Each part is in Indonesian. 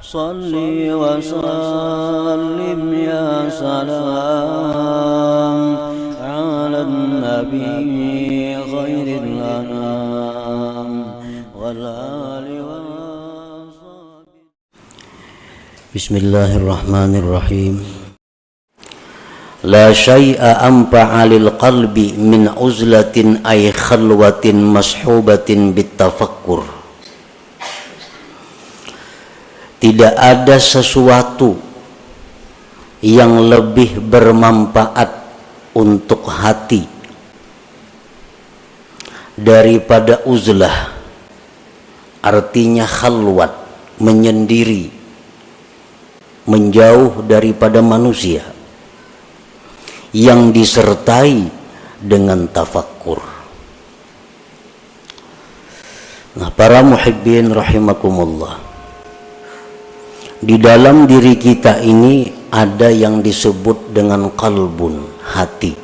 Salli wa sallim ya salam ala nabi khairil anam wal ali wa sahbihi. Bismillahirrahmanirrahim. La syai'a anfa'a lil qalbi min uzlatin ay khalwatin mashubatin bitafakkur. Tidak ada sesuatu yang lebih bermanfaat untuk hati daripada uzlah, artinya khalwat, menyendiri, menjauh daripada manusia, yang disertai dengan tafakkur. Nah, para muhibbin rahimakumullah, di dalam diri kita ini ada yang disebut dengan qalbun, hati.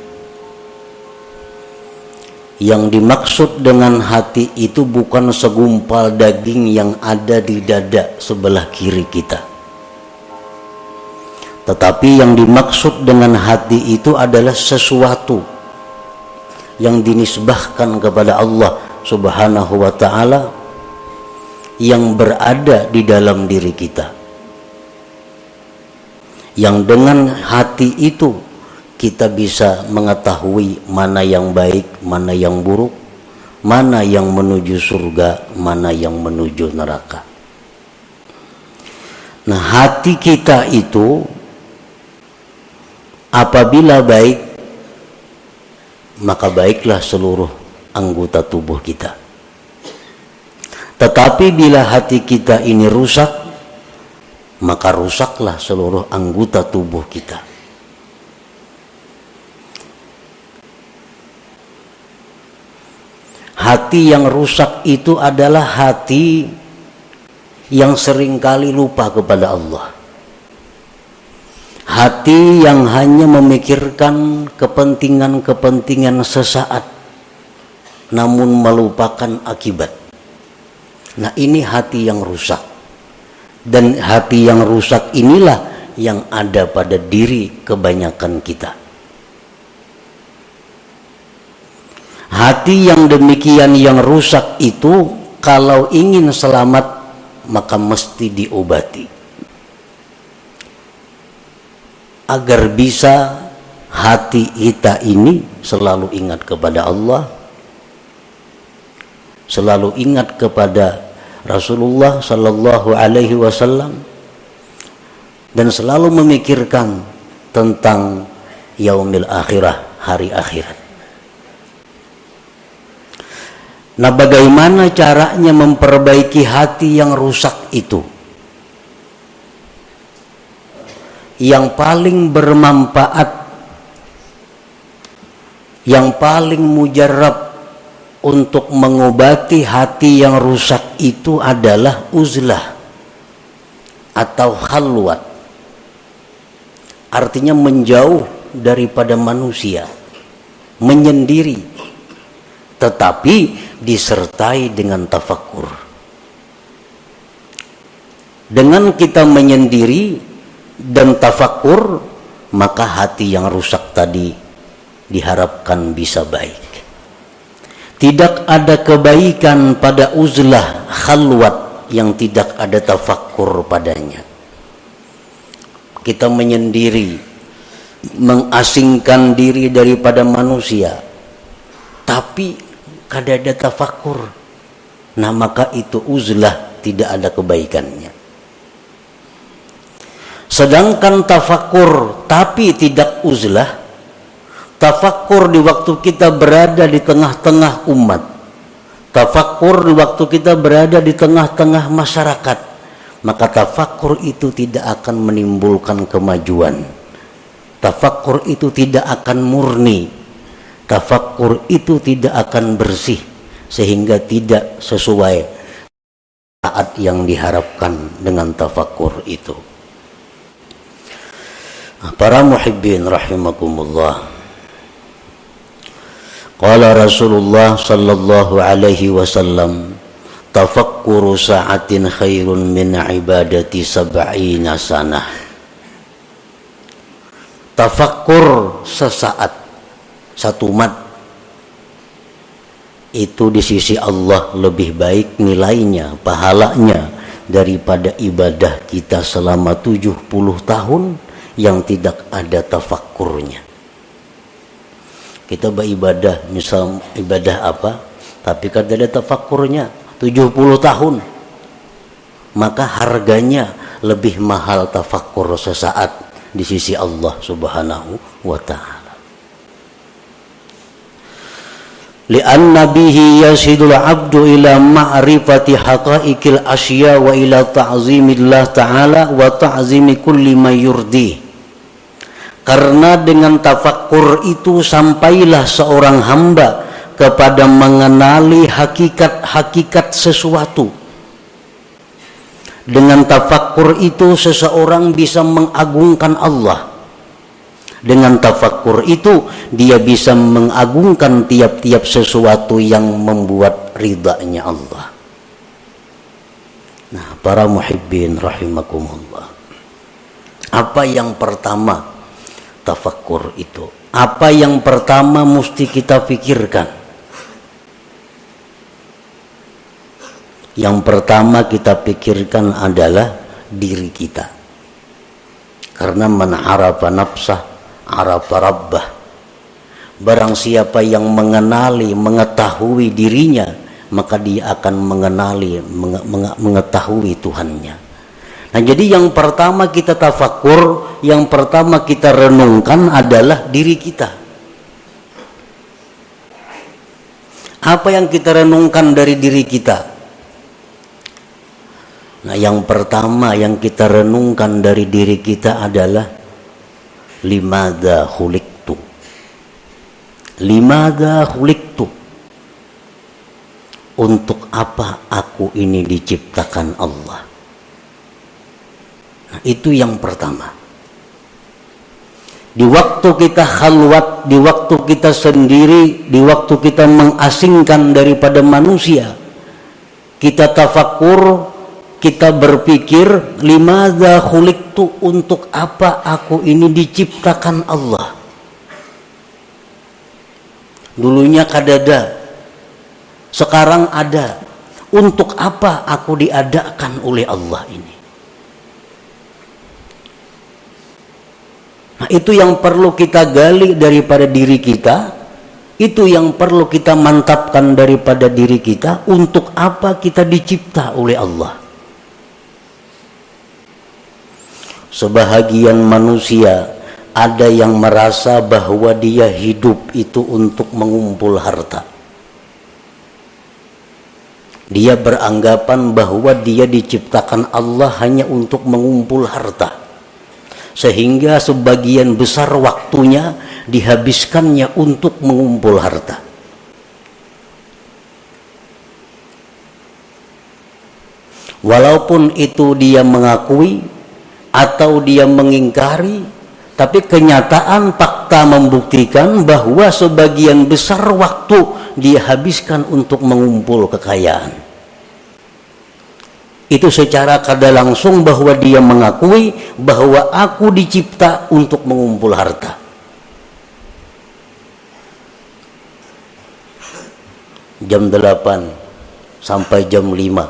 Yang dimaksud dengan hati itu bukan segumpal daging yang ada di dada sebelah kiri kita, tetapi yang dimaksud dengan hati itu adalah sesuatu yang dinisbahkan kepada Allah Subhanahu wa ta'ala, yang berada di dalam diri kita, yang dengan hati itu kita bisa mengetahui mana yang baik, mana yang buruk, mana yang menuju surga, mana yang menuju neraka. Nah, hati kita itu apabila baik, maka baiklah seluruh anggota tubuh kita. Tetapi bila hati kita ini rusak, maka rusaklah seluruh anggota tubuh kita. Hati yang rusak itu adalah hati yang seringkali lupa kepada Allah. Hati yang hanya memikirkan kepentingan-kepentingan sesaat, namun melupakan akibat. Nah, ini hati yang rusak. Dan hati yang rusak inilah yang ada pada diri kebanyakan kita. Hati yang demikian yang rusak itu kalau ingin selamat maka mesti diobati, agar bisa hati kita ini selalu ingat kepada Allah, selalu ingat kepada Rasulullah Sallallahu Alaihi Wasallam, dan selalu memikirkan tentang yaumil akhirah, hari akhirat. Nah, bagaimana caranya memperbaiki hati yang rusak itu? Yang paling bermanfaat, yang paling mujarab untuk mengobati hati yang rusak itu adalah uzlah atau khalwat, artinya menjauh daripada manusia, menyendiri, tetapi disertai dengan tafakkur. Dengan kita menyendiri dan tafakkur, maka hati yang rusak tadi diharapkan bisa baik. Tidak ada kebaikan pada uzlah khalwat yang tidak ada tafakkur padanya. Kita menyendiri, mengasingkan diri daripada manusia, tapi kada ada tafakkur. Nah, maka itu uzlah, tidak ada kebaikannya. Sedangkan tafakkur tapi tidak uzlah, tafakkur di waktu kita berada di tengah-tengah umat, tafakkur di waktu kita berada di tengah-tengah masyarakat, maka tafakkur itu tidak akan menimbulkan kemajuan. Tafakkur itu tidak akan murni. Tafakkur itu tidak akan bersih, sehingga tidak sesuai saat yang diharapkan dengan tafakkur itu. Para muhibbin rahimakumullah, qala Rasulullah sallallahu alaihi wasallam, tafakkuru sa'atin khairun min ibadati sab'ina sanah. Tafakkur sesaat, satu mat, itu di sisi Allah lebih baik nilainya, pahalanya daripada ibadah kita selama 70 tahun yang tidak ada tafakkurnya. Kita beribadah, misal ibadah apa, tapi kan ada tafakkurnya 70 tahun, maka harganya lebih mahal tafakkur sesaat di sisi Allah Subhanahu wa ta'ala. Li'anna bihi yasidul abdu ila ma'rifati haqa'iqil asya wa ila ta'zimillah ta'ala wa ta'zimi kulli ma yurdi. Karena dengan tafakkur itu sampailah seorang hamba kepada mengenali hakikat-hakikat sesuatu. Dengan tafakkur itu seseorang bisa mengagungkan Allah. Dengan tafakkur itu dia bisa mengagungkan tiap-tiap sesuatu yang membuat ridhanya Allah. Nah, para muhibbin rahimakumullah, apa yang pertama tafakkur itu? Apa yang pertama mesti kita pikirkan? Yang pertama kita pikirkan adalah diri kita. Karena man arafa nafsah arafa rabbah. Barang siapa yang mengenali, mengetahui dirinya, maka dia akan mengenali, mengetahui Tuhannya. Nah, jadi yang pertama kita tafakkur, yang pertama kita renungkan adalah diri kita. Apa yang kita renungkan dari diri kita? Nah, yang pertama yang kita renungkan dari diri kita adalah limadza khuliqtu. Limadza khuliqtu. Untuk apa aku ini diciptakan Allah? Nah, itu yang pertama. Di waktu kita khalwat, di waktu kita sendiri, di waktu kita mengasingkan daripada manusia, kita tafakkur, kita berpikir, limadza khuliqtu, untuk apa aku ini diciptakan Allah. Dulunya kadada, sekarang ada. Untuk apa aku diadakan oleh Allah ini? Nah, itu yang perlu kita gali daripada diri kita. Itu yang perlu kita mantapkan daripada diri kita. Untuk apa kita dicipta oleh Allah? Sebahagian manusia ada yang merasa bahwa dia hidup itu untuk mengumpul harta. Dia beranggapan bahwa dia diciptakan Allah hanya untuk mengumpul harta. Sehingga sebagian besar waktunya dihabiskannya untuk mengumpul harta. Walaupun itu dia mengakui atau dia mengingkari, tapi kenyataan fakta membuktikan bahwa sebagian besar waktu dia habiskan untuk mengumpul kekayaan. Itu secara kada langsung bahwa dia mengakui bahwa aku dicipta untuk mengumpul harta. Jam 8 sampai jam 5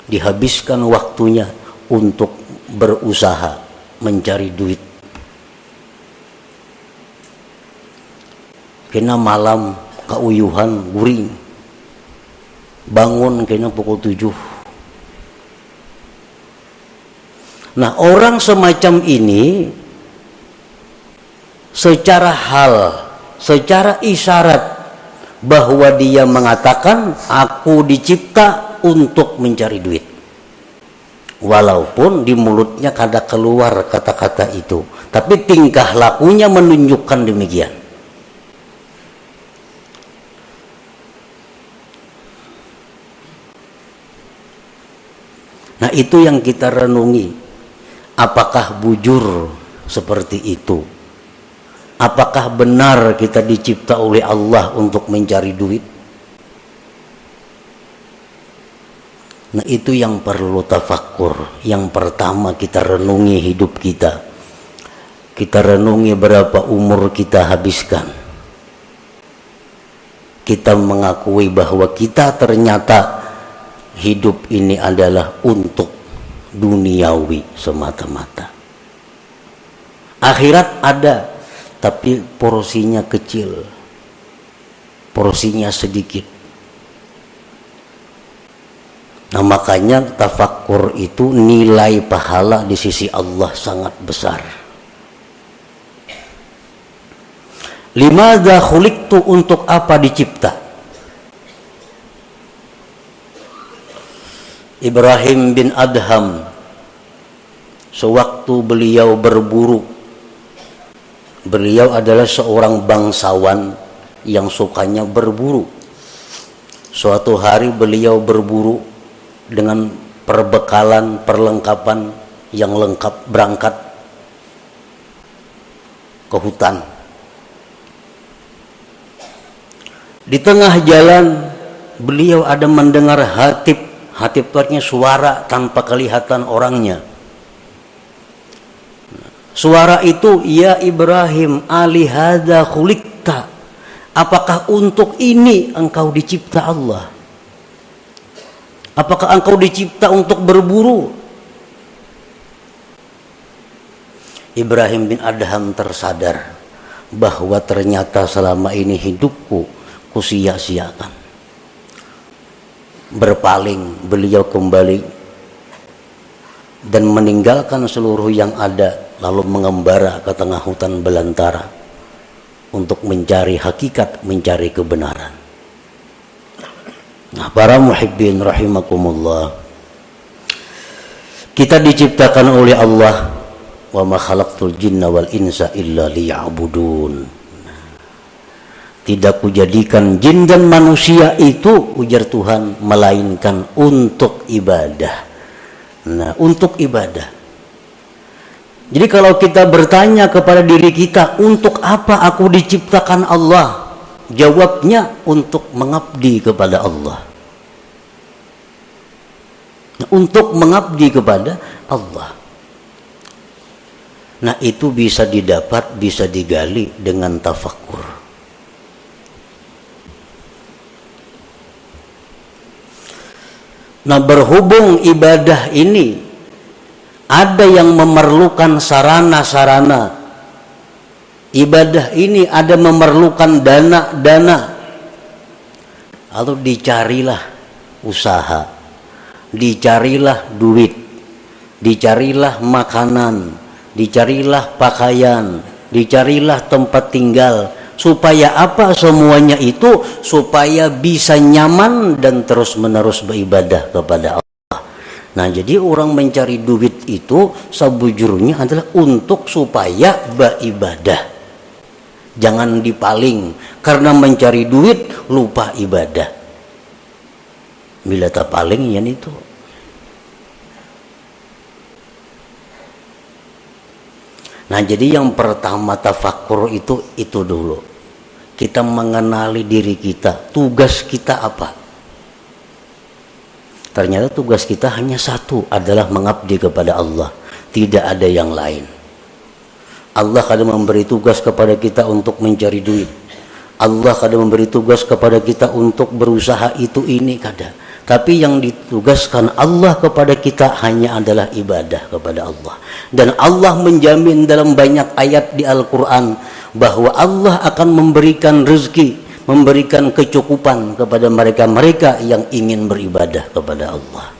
dihabiskan waktunya untuk berusaha mencari duit. Kena malam kauyuhan guring, bangun kena pukul 7. Nah, orang semacam ini secara hal, secara isyarat bahwa dia mengatakan aku dicipta untuk mencari duit. Walaupun di mulutnya kada keluar kata-kata itu, tapi tingkah lakunya menunjukkan demikian. Nah, itu yang kita renungi. Apakah bujur seperti itu? Apakah benar kita dicipta oleh Allah untuk mencari duit? Nah, itu yang perlu tafakkur. Yang pertama, kita renungi hidup kita. Kita renungi berapa umur kita habiskan. Kita mengakui bahwa kita ternyata hidup ini adalah untuk duniawi semata-mata. Akhirat ada, tapi porsinya kecil, porsinya sedikit. Nah, makanya tafakkur itu nilai pahala di sisi Allah sangat besar. Limadza khuliqtu, untuk apa dicipta? Ibrahim bin Adham, sewaktu beliau berburu, beliau adalah seorang bangsawan yang sukanya berburu. Suatu hari beliau berburu dengan perbekalan, perlengkapan yang lengkap, berangkat ke hutan. Di tengah jalan beliau ada mendengar hatib. Hatib itu artinya suara tanpa kelihatan orangnya. Suara itu, ya Ibrahim, alihada khuliqta, apakah untuk ini engkau dicipta Allah? Apakah engkau dicipta untuk berburu? Ibrahim bin Adham tersadar bahwa ternyata selama ini hidupku kusia-siakan. Berpaling, beliau kembali dan meninggalkan seluruh yang ada, lalu mengembara ke tengah hutan belantara untuk mencari hakikat, mencari kebenaran. Nah, para muhibbin rahimakumullah, kita diciptakan oleh Allah, wa ma khalaqtul jinna wal insa illa liya'budun. Tidak kujadikan jin dan manusia itu, ujar Tuhan, melainkan untuk ibadah. Nah, untuk ibadah. Jadi kalau kita bertanya kepada diri kita, untuk apa aku diciptakan Allah? Jawabnya, untuk mengabdi kepada Allah. Untuk mengabdi kepada Allah. Nah, itu bisa didapat, bisa digali dengan tafakkur. Nah, berhubung ibadah ini ada yang memerlukan sarana-sarana, ibadah ini ada memerlukan dana-dana, lalu dicarilah usaha, dicarilah duit, dicarilah makanan, dicarilah pakaian, dicarilah tempat tinggal. Supaya apa semuanya itu? Supaya bisa nyaman dan terus-menerus beribadah kepada Allah. Nah, jadi orang mencari duit itu sebujurnya adalah untuk supaya beribadah. Jangan dipaling, karena mencari duit lupa ibadah. Bila tak paling ya itu. Nah, jadi yang pertama tafakkur itu dulu. Kita mengenali diri kita, tugas kita apa? Ternyata tugas kita hanya satu, adalah mengabdi kepada Allah. Tidak ada yang lain. Allah kadang memberi tugas kepada kita untuk mencari duit. Allah kadang memberi tugas kepada kita untuk berusaha itu ini kadang. Tapi yang ditugaskan Allah kepada kita hanya adalah ibadah kepada Allah. Dan Allah menjamin dalam banyak ayat di Al-Quran bahwa Allah akan memberikan rezeki, memberikan kecukupan kepada mereka-mereka yang ingin beribadah kepada Allah.